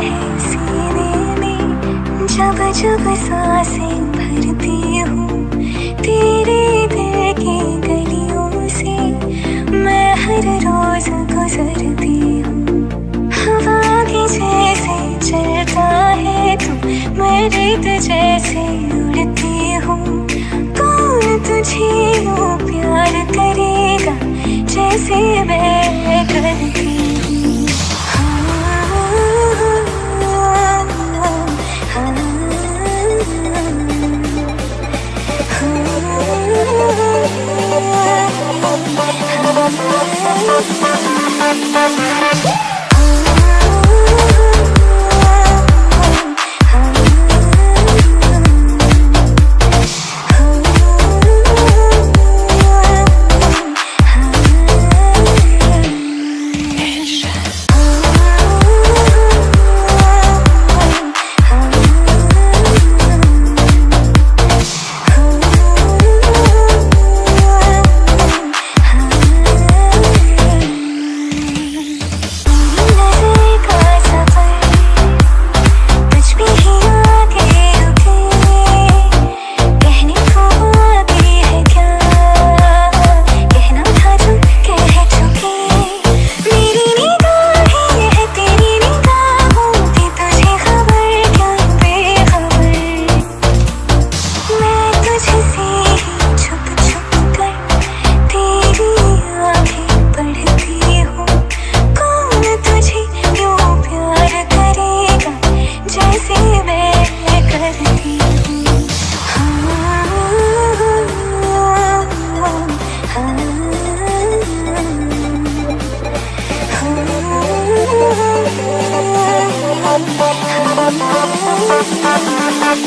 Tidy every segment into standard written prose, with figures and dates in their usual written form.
है सीने में, जब जब सांसें भरती हूँ तेरे दिल की गलियों से, मैं हर रोज गुजरती हूँ। हवा की जैसे चलता है तू, मैं रेत जैसे उड़ती हूँ। कौन तुझे यूँ प्यार करेगा जैसे मैं करती हूँ।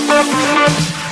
Thank you.